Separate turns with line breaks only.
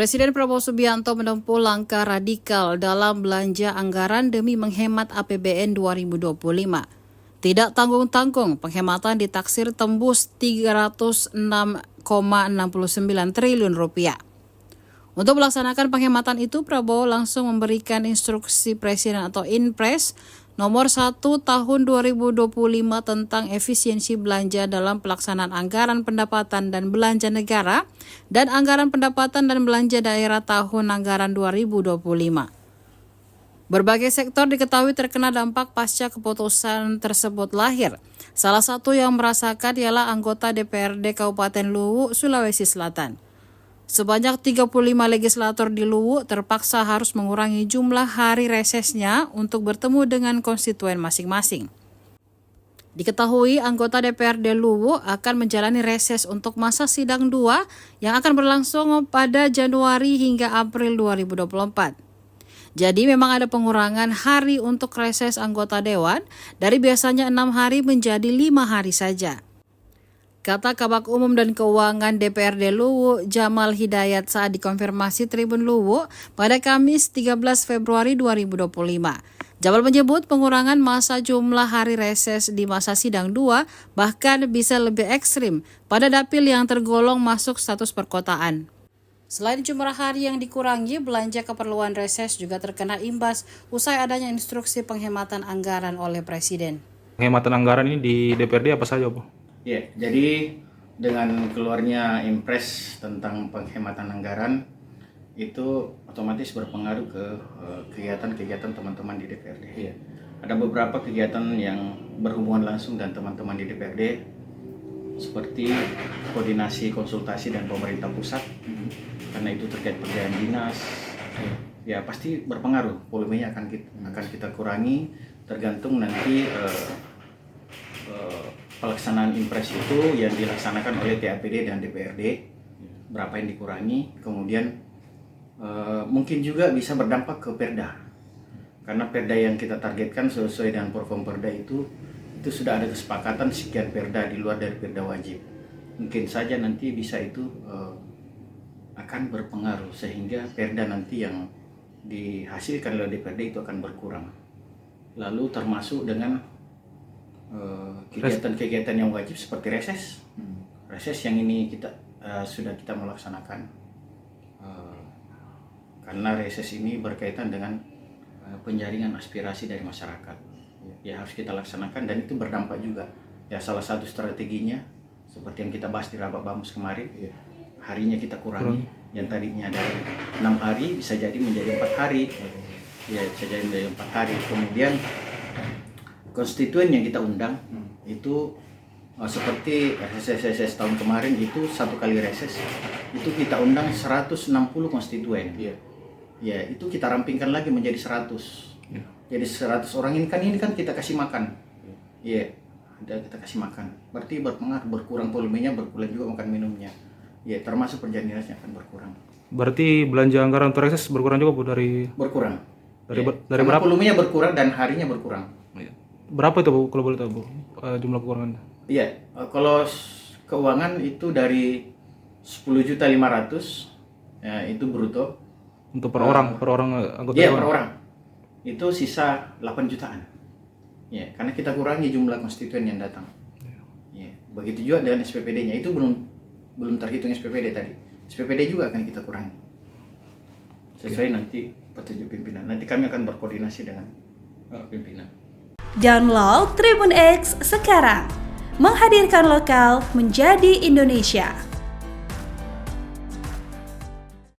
Presiden Prabowo Subianto menempuh langkah radikal dalam belanja anggaran demi menghemat APBN 2025. Tidak tanggung-tanggung, penghematan ditaksir tembus 306,69 triliun rupiah. Untuk melaksanakan penghematan itu, Prabowo langsung memberikan instruksi Presiden atau Inpres nomor 1 tahun 2025 tentang efisiensi belanja dalam pelaksanaan anggaran pendapatan dan belanja negara dan anggaran pendapatan dan belanja daerah tahun anggaran 2025. Berbagai sektor diketahui terkena dampak pasca keputusan tersebut lahir. Salah satu yang merasakan ialah anggota DPRD Kabupaten Luwu, Sulawesi Selatan. Sebanyak 35 legislator di Luwu terpaksa harus mengurangi jumlah hari resesnya untuk bertemu dengan konstituen masing-masing. Diketahui anggota DPRD Luwu akan menjalani reses untuk masa sidang 2 yang akan berlangsung pada Januari hingga April 2024. Jadi memang ada pengurangan hari untuk reses anggota dewan dari biasanya 6 hari menjadi 5 hari saja. Kata Kabak Umum dan Keuangan DPRD Luwu, Jamal Hidayat saat dikonfirmasi Tribun Luwu pada Kamis 13 Februari 2025. Jamal menyebut pengurangan masa jumlah hari reses di masa sidang 2 bahkan bisa lebih ekstrim pada dapil yang tergolong masuk status perkotaan. Selain jumlah hari yang dikurangi, belanja keperluan reses juga terkena imbas usai adanya instruksi penghematan anggaran oleh Presiden.
Penghematan anggaran ini di DPRD apa saja, Bu?
Ya, jadi dengan keluarnya Impres tentang penghematan anggaran itu otomatis berpengaruh ke kegiatan-kegiatan teman-teman di DPRD. Ya. Ada beberapa kegiatan yang berhubungan langsung dengan teman-teman di DPRD seperti koordinasi, konsultasi dan pemerintah pusat, karena itu terkait pekerjaan dinas. Ya pasti berpengaruh, volumenya akan kita kurangi tergantung nanti pelaksanaan Impres itu yang dilaksanakan oleh TAPD dan DPRD, berapa yang dikurangi, kemudian mungkin juga bisa berdampak ke Perda, karena Perda yang kita targetkan sesuai dengan Perform Perda itu sudah ada kesepakatan sekian Perda di luar dari Perda wajib. Mungkin saja nanti bisa itu akan berpengaruh sehingga Perda nanti yang dihasilkan oleh DPRD itu akan berkurang. Lalu termasuk dengan kegiatan-kegiatan yang wajib seperti reses. Reses yang ini sudah kita melaksanakan karena reses ini berkaitan dengan penjaringan aspirasi dari masyarakat. Ya harus kita laksanakan dan itu berdampak juga. Ya salah satu strateginya seperti yang kita bahas di Rapat Bamus kemarin, harinya kita kurangi. Yang tadinya dari 6 hari bisa jadi menjadi 4 hari. Ya bisa jadi menjadi 4 hari. Kemudian konstituen yang kita undang itu seperti reses tahun kemarin itu satu kali reses itu kita undang 160 konstituen. Ya itu kita rampingkan lagi menjadi 100. Jadi 100 orang ini kan kita kasih makan. Kita kasih makan. Berarti berpengaruh, berkurang volumenya, berkurang juga makan minumnya. Termasuk perjalanan dinasnya akan berkurang.
Berarti belanja anggaran untuk reses berkurang juga, Bu, dari
berkurang. Dari
berapa?
Volumenya berkurang dan harinya berkurang.
Berapa itu, Bu, kalau boleh tahu, Bu, jumlah kekurangannya?
Iya, kalau keuangan itu dari 10.500.000 ya, itu bruto.
Untuk per orang anggota
Iya,
dewan?
per orang. Itu sisa 8 jutaan. Ya, karena kita kurangi jumlah konstituen yang datang. Ya, begitu juga dengan SPPD-nya. Itu belum terhitung SPPD tadi. SPPD juga akan kita kurangi. Sesuai nanti petunjuk pimpinan. Nanti kami akan berkoordinasi dengan pimpinan.
Download Tribun X sekarang, menghadirkan lokal menjadi Indonesia.